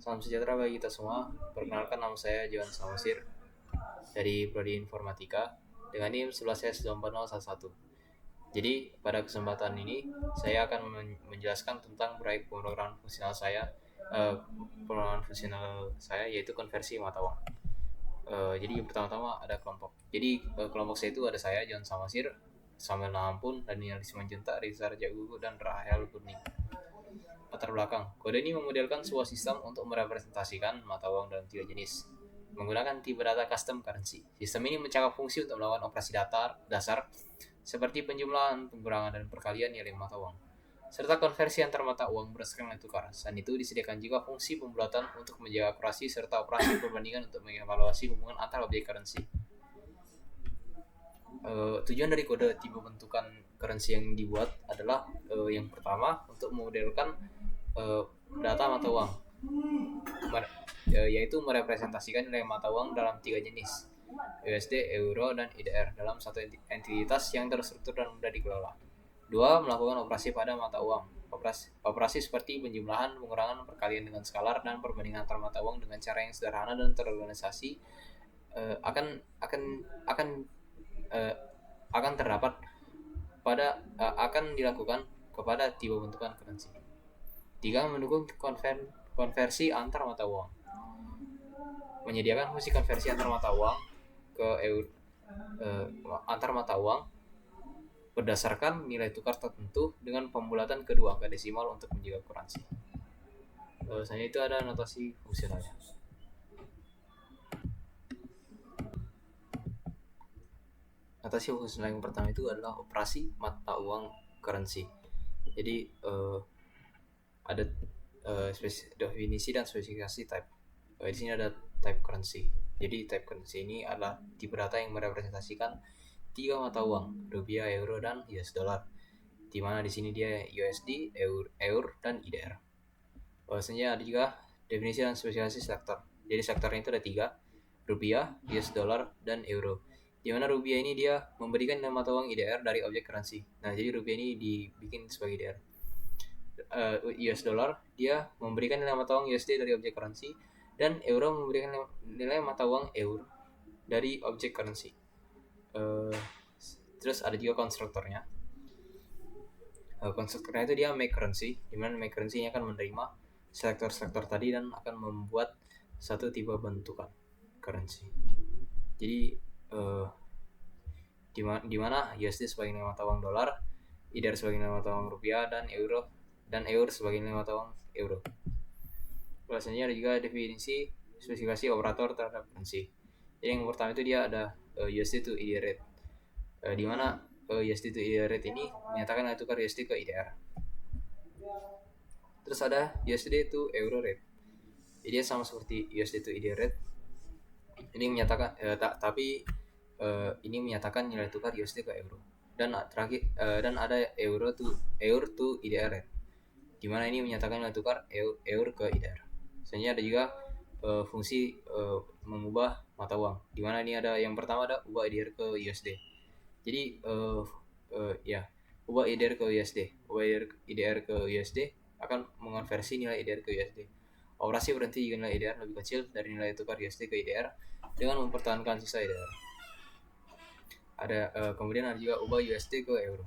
Salam sejahtera bagi kita semua. Perkenalkan, nama saya Johan Samasir dari Prodi Informatika dengan NIM 11S24011. Jadi pada kesempatan ini saya akan menjelaskan tentang proyek pemrograman fungsional saya yaitu konversi mata uang. Jadi pertama-tama ada kelompok. Jadi kelompok saya itu ada saya Johan Samasir, Samuel Nahampun, Daniel Simanjuntak, Rizar Jagugu, dan Rahel Kurni. Latar belakang. Kode ini memodelkan sebuah sistem untuk merepresentasikan mata uang dalam 3 jenis menggunakan tipe data custom currency. Sistem ini mencakup fungsi untuk melakukan operasi dasar seperti penjumlahan, pengurangan, dan perkalian nilai mata uang, serta konversi antar mata uang berdasarkan nilai tukar. Selain itu, disediakan juga fungsi pembulatan untuk menjaga akurasi serta operasi perbandingan untuk mengevaluasi hubungan antar objek currency. Tujuan dari kode tipe bentukan currency yang dibuat adalah yang pertama untuk memodelkan data mata uang, yaitu merepresentasikan nilai mata uang dalam 3 jenis, USD, Euro, dan IDR dalam satu entitas yang terstruktur dan mudah dikelola. 2. Melakukan operasi pada mata uang. Operasi seperti penjumlahan, pengurangan, perkalian dengan skalar, dan perbandingan antar mata uang dengan cara yang sederhana dan terorganisasi akan dilakukan kepada tipe bentukan currency. 3. Mendukung konversi antar mata uang. Menyediakan fungsi konversi antar mata uang ke antar mata uang berdasarkan nilai tukar tertentu dengan pembulatan kedua angka desimal untuk menjaga akurasi. Selanjutnya itu ada notasi fungsionalnya. Notasi fungsional yang pertama itu adalah operasi mata uang currency. Jadi ada definisi dan spesifikasi type. Di sini ada type currency. Jadi type currency ini adalah tipe data yang merepresentasikan 3 mata uang, rupiah, euro, dan US dollar. Di mana di sini dia USD, Euro, dan IDR. Selanjutnya ada juga definisi dan spesifikasi sektor. Jadi sektornya itu ada 3, rupiah, US dollar, dan euro. Di mana rupiah ini dia memberikan nilai mata uang IDR dari objek currency. Nah, jadi rupiah ini dibikin sebagai IDR. US dollar dia memberikan nilai mata uang USD dari objek currency, dan euro memberikan nilai mata uang euro dari objek currency. Terus ada juga konstruktornya. Konstruktornya itu dia make currency, dimana make currency nya akan menerima sektor tadi dan akan membuat satu tipe bentukan currency. Jadi di mana USD sebagai nilai mata uang dolar, IDR sebagai nilai mata uang rupiah, dan euro sebagai nilai mata uang euro. Biasanya ada juga definisi spesifikasi operator terhadap currency. Jadi yang pertama itu dia ada USD to IDR rate, di mana USD to IDR rate ini menyatakan nilai tukar USD ke IDR. Terus ada USD to euro rate. Jadi dia sama seperti USD to IDR rate. Ini menyatakan ini menyatakan nilai tukar USD ke euro. Dan terakhir dan ada euro to IDR rate, di mana ini menyatakan nilai tukar euro ke IDR. Selanjutnya ada juga fungsi mengubah mata uang, di mana ini ada yang pertama ada ubah IDR ke USD. Jadi ubah IDR ke USD. Ubah IDR ke USD akan mengonversi nilai IDR ke USD. Operasi berhenti jika nilai IDR lebih kecil dari nilai tukar USD ke IDR dengan mempertahankan sisa IDR. Kemudian ada juga ubah USD ke euro,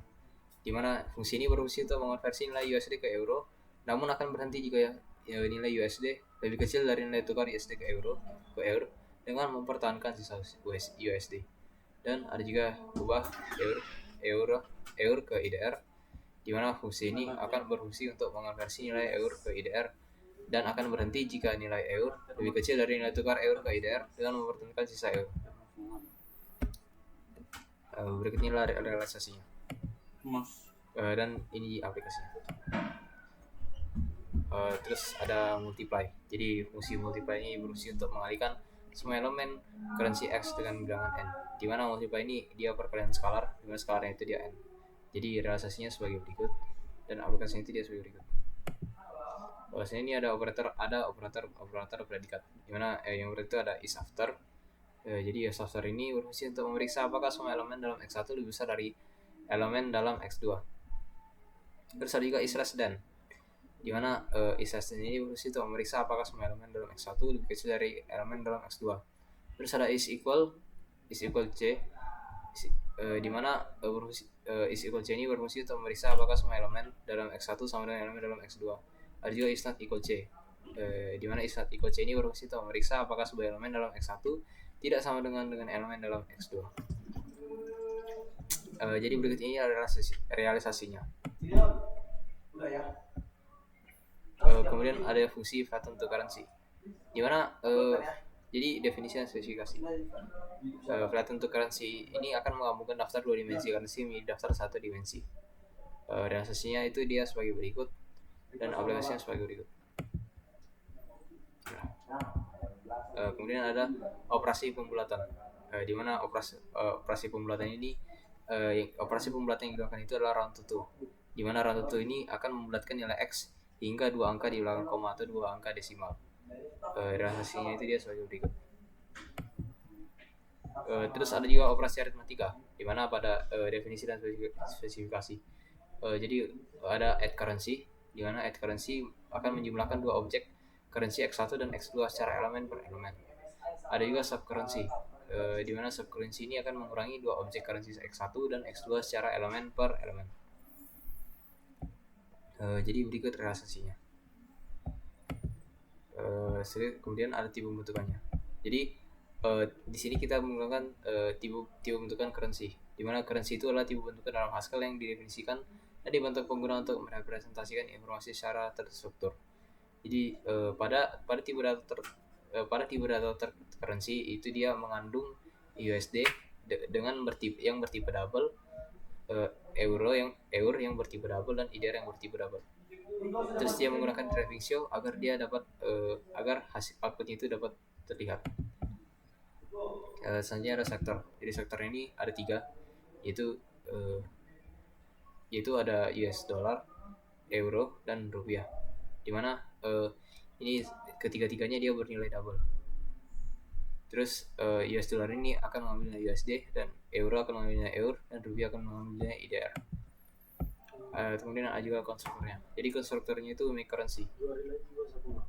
di mana fungsi ini berfungsi untuk mengonversi nilai USD ke euro, namun akan berhenti jika nilai USD lebih kecil dari nilai tukar USD ke euro dengan mempertahankan sisa USD. Dan ada juga ubah euro ke IDR, di mana fungsi ini akan berfungsi untuk mengonversi nilai euro ke IDR dan akan berhenti jika nilai euro lebih kecil dari nilai tukar euro ke IDR dengan mempertahankan sisa euro. Berikut inilah realisasinya. Dan ini aplikasinya. Terus ada multiply. Jadi fungsi multiply ini berfungsi untuk mengalihkan semua elemen currency X dengan bilangan N, di mana multiply ini dia perkalian skalar, di mana skalarnya itu dia N. Jadi realisasinya sebagai berikut dan aplikasinya itu dia sebagai berikut. Bahwasanya ini ada operator predikat, di mana yang berikut itu ada is after. Jadi is after ini berfungsi untuk memeriksa apakah semua elemen dalam X1 lebih besar dari elemen dalam X2. Terus ada juga is less than. di mana is ini berfungsi untuk memeriksa apakah semua elemen dalam X1 lebih kecil dari elemen dalam X2. Terus ada is equal C, di mana is equal C ini berfungsi untuk memeriksa apakah semua elemen dalam X1 sama dengan elemen dalam X2. Ada juga is not equal C, di mana is not equal C ini berfungsi untuk memeriksa apakah sebuah elemen dalam X1 tidak sama dengan elemen dalam X2. Jadi berikut ini adalah realisasinya. Kemudian ada fungsi flatten to currency, di mana jadi definisi dan spesifikasi. Flatten to currency ini akan menggabungkan daftar 2 dimensi currency menjadi daftar 1 dimensi. Realisasinya itu dia sebagai berikut dan aplikasinya sebagai berikut. Kemudian ada operasi pembulatan, di mana operasi pembulatan ini operasi pembulatan yang digunakan itu adalah round to 2, di mana round to 2 ini akan membulatkan nilai X hingga 2 angka di belakang koma atau 2 angka desimal. Realisasinya itu dia sebagai berikut. Terus ada juga operasi aritmatika, di mana pada definisi dan spesifikasi. Jadi ada add currency, di mana add currency akan menjumlahkan dua objek currency X1 dan X2 secara elemen per elemen. Ada juga subcurrency, di mana subcurrency ini akan mengurangi dua objek currency X1 dan X2 secara elemen per elemen. Jadi berikut realisasinya. Kemudian ada tipe pembentukannya. Jadi di sini kita menggunakan tipe pembentukan currency, di mana currency itu adalah tipe pembentukan dalam Haskell yang didefinisikan dan dibentuk pengguna untuk merepresentasikan informasi secara terstruktur. Jadi pada tipe data currency itu dia mengandung USD dengan yang bertipe double, euro yang bertipe double, dan IDR yang bertipe double. Terus dia menggunakan driving show agar dia dapat agar hasil outputnya itu dapat terlihat. Selanjutnya ada sektor. Jadi sektor ini ada 3, yaitu ada US dollar, euro, dan rupiah. Dimana ini ketiga-tiganya dia bernilai double. Terus US dollar ini akan mengambil nilai USD, dan euro akan mengambil nilai euro, dan rupiah akan mengambil nilai IDR. Kemudian ada juga konstruktornya. Jadi konstruktornya itu make currency,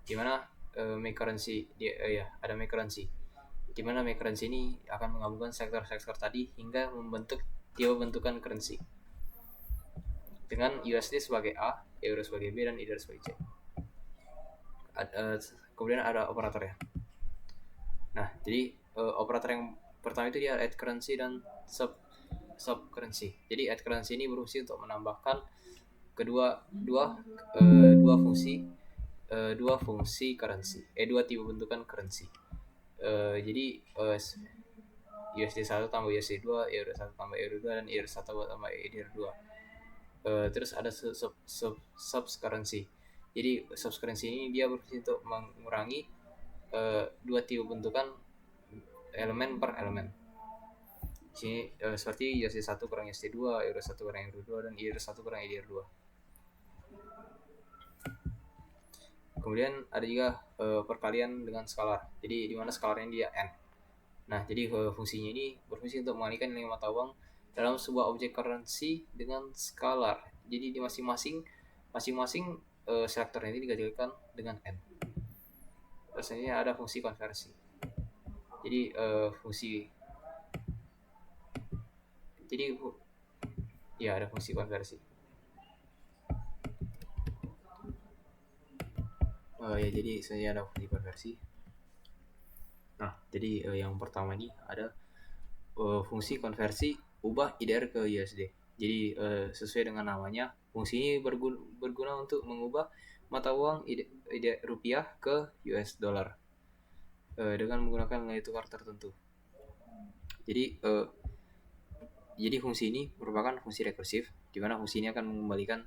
dimana make currency ada make currency, dimana make currency ini akan menggabungkan sektor-sektor tadi hingga membentuk tipe bentukan currency dengan USD sebagai A, euro sebagai B, dan IDR sebagai C. Kemudian ada operatornya. Nah, jadi operator yang pertama itu dia add currency dan sub currency. Jadi add currency ini berfungsi untuk menambahkan dua fungsi currency, dua tipe bentukan currency. Jadi USD 1 tambah USD 2, euro 1 tambah euro 2, dan IDR 1 tambah IDR 2. Terus ada sub currency. Jadi sub currency ini dia berfungsi untuk mengurangi dua tipe bentukan elemen per elemen. Di sini seperti USD 1 kurang USD 2, euro 1 kurang euro 2, dan IDR 1 kurang IDR 2. Kemudian ada juga perkalian dengan skalar. Jadi di mana skalarnya dia n. Nah, jadi fungsinya ini berfungsi untuk mengalihkan nilai mata uang dalam sebuah objek currency dengan skalar. Jadi di masing-masing selektornya ini digantikan dengan n. Terus ini ada fungsi konversi. Jadi ada fungsi konversi. Jadi sebenarnya ada fungsi konversi. Nah, jadi yang pertama ini ada fungsi konversi ubah IDR ke USD. Jadi sesuai dengan namanya, fungsi ini berguna untuk mengubah mata uang rupiah ke US dollar dengan menggunakan nilai tukar tertentu. Jadi fungsi ini merupakan fungsi rekursif, di mana fungsi ini akan mengembalikan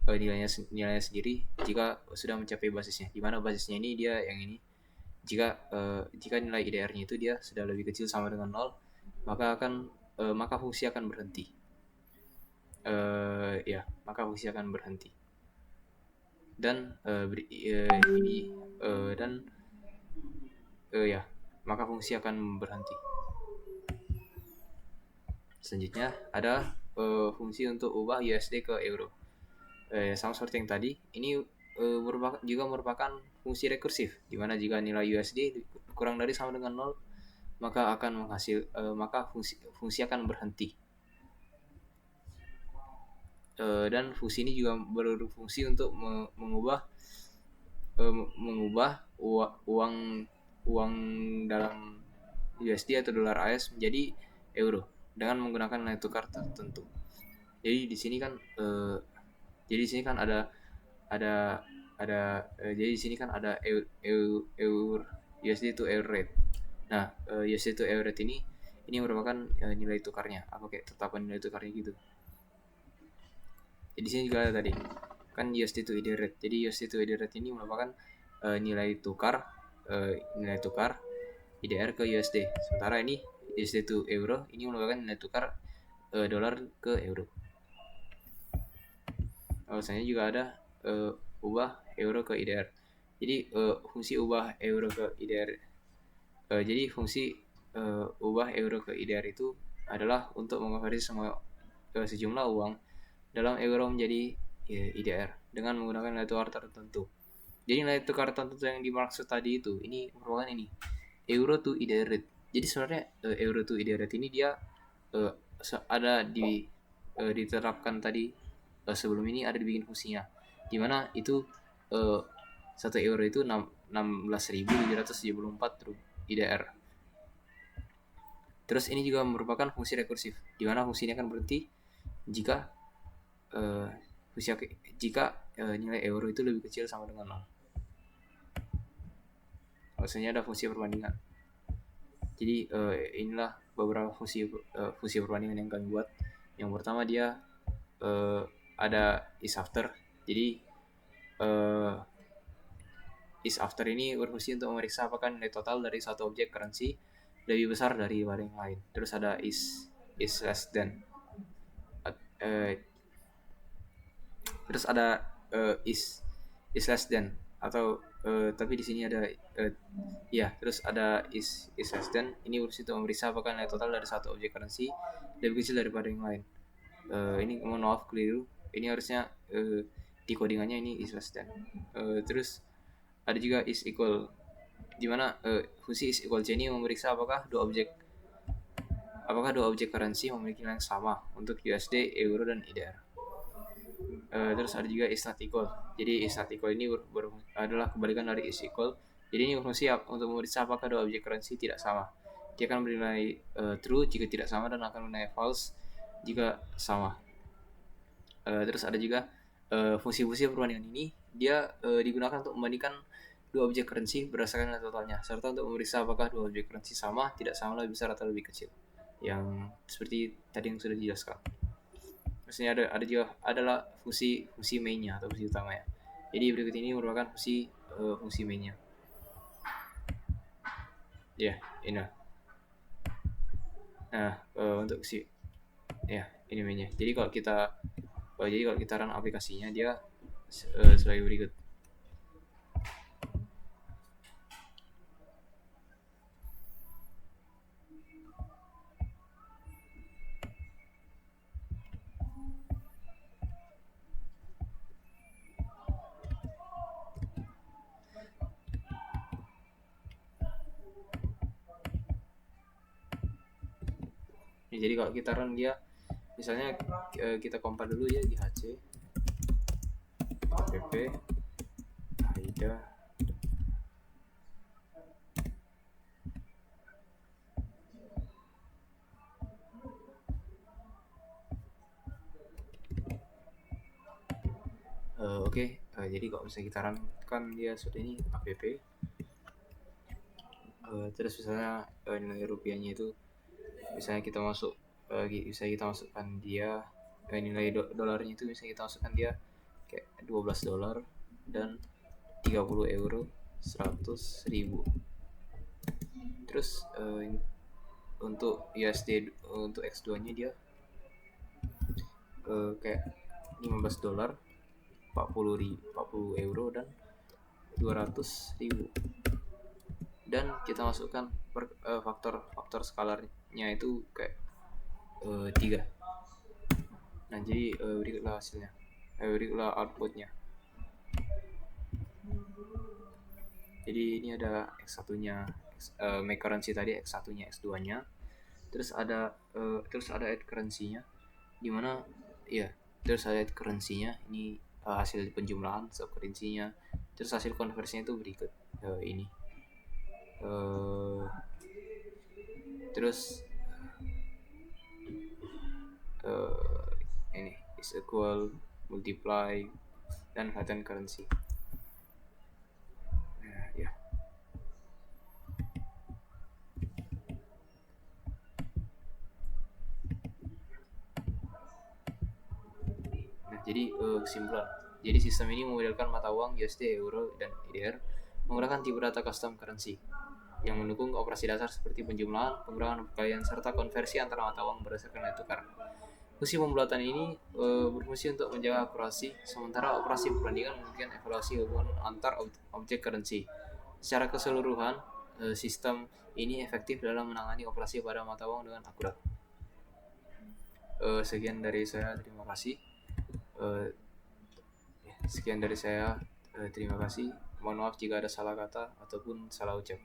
nilainya sendiri jika sudah mencapai basisnya. Di mana basisnya ini dia yang ini. Jika nilai IDR-nya itu dia sudah lebih kecil sama dengan 0, maka fungsi akan berhenti. Maka fungsi akan berhenti. Dan maka fungsi akan berhenti. Selanjutnya ada fungsi untuk ubah USD ke euro. Sama seperti yang tadi, ini juga merupakan fungsi rekursif, di mana jika nilai USD kurang dari sama dengan 0, maka fungsi akan berhenti. Dan fungsi ini juga berfungsi untuk mengubah uang dalam USD atau dolar AS menjadi euro dengan menggunakan nilai tukar tertentu. Jadi di sini kan jadi di sini kan ada USD to euro rate. Nah, USD to euro rate ini merupakan nilai tukarnya, apa kayak tetapan nilai tukarnya gitu. Jadi di sini juga ada tadi kan USD to EUR rate. Jadi USD to EUR rate ini merupakan nilai tukar IDR ke USD. Sementara ini USD to euro ini merupakan nilai tukar dolar ke euro. Alasannya juga ada ubah euro ke IDR. Jadi fungsi ubah euro ke IDR. Jadi fungsi ubah euro ke IDR itu adalah untuk mengonversi sejumlah uang dalam euro menjadi IDR dengan menggunakan nilai tukar tertentu. Jadi nilai tukar tertentu yang dimaksud tadi itu ini merupakan ini euro to IDR rate. Jadi sebenarnya euro to IDR rate ini dia ada diterapkan tadi sebelum ini ada dibikin fungsinya, dimana itu 1 euro itu 16.774 IDR. Terus ini juga merupakan fungsi rekursif, dimana fungsi ini akan berhenti jika nilai euro itu lebih kecil sama dengan 0. Maksudnya ada fungsi perbandingan. Jadi inilah beberapa fungsi perbandingan yang kami buat. Yang pertama dia ada is after. Jadi is after ini berfungsi untuk memeriksa apakah nilai total dari satu objek currency lebih besar dari yang lain. Terus ada is less than. Terus ada is less than atau tapi di sini ada terus ada is less than. Ini berfungsi untuk memeriksa apakah nilai total dari satu objek currency lebih kecil daripada yang lain. Ini mohon maaf keliru. Ini harusnya di codingannya ini is less than. Terus ada juga is equal, dimana fungsi is equal C ini memeriksa apakah dua objek currency memiliki nilai yang sama untuk USD, euro, dan IDR. Terus ada juga is not equal. Jadi is not equal ini adalah kebalikan dari is equal. Jadi ini berfungsi untuk memeriksa apakah dua objek currency tidak sama. Dia akan bernilai true jika tidak sama dan akan bernilai false jika sama. Terus ada juga fungsi-fungsi perbandingan ini dia digunakan untuk membandingkan dua objek currency berdasarkan nilai totalnya, serta untuk memeriksa apakah dua objek currency sama, tidak sama, lebih besar atau lebih kecil. Yang seperti tadi yang sudah dijelaskan. Maksudnya ada juga adalah fungsi mainnya atau fungsi utamanya. Jadi berikut ini merupakan fungsi mainnya. Ya, ini. Nah, untuk ini mainnya. Jadi kalau kita run aplikasinya dia sebagai berikut. Jadi kalau kita run dia, misalnya kita compile dulu ya di HC app AIDA jadi kalau misalnya kita run kan dia sudah ini app terus misalnya nilai rupiahnya itu misalnya kita masukkan dia nilai dolarnya itu misalnya kita masukkan dia kayak $12 dan 30 euro 100.000. Terus untuk USD untuk X2 nya dia kayak $15 40 euro dan 200.000. Dan kita masukkan faktor skalarnya itu kayak 3. Nah jadi berikutlah hasilnya, berikutlah outputnya. Jadi ini ada X1-nya, make currency tadi X1-nya, X2-nya. Terus ada add currency-nya, dimana ya terus ada add currency-nya ini hasil penjumlahan sub currency-nya. Terus hasil konversinya itu berikut ini. Terus ini is equal, multiply, dan latent currency. Ya. Nah, jadi kesimpulan. Jadi sistem ini memodelkan mata uang USD, Euro, dan EDR menggunakan tipe data custom currency yang mendukung operasi dasar seperti penjumlahan, pengurangan perkalian, serta konversi antara mata uang berdasarkan nilai tukar. Fungsi pembulatan ini berfungsi untuk menjaga akurasi, sementara operasi perbandingan memungkinkan evaluasi hubungan antar objek currency. Secara keseluruhan, sistem ini efektif dalam menangani operasi pada mata uang dengan akurat. Sekian dari saya, terima kasih. Sekian dari saya, terima kasih. Mohon maaf jika ada salah kata ataupun salah ucap.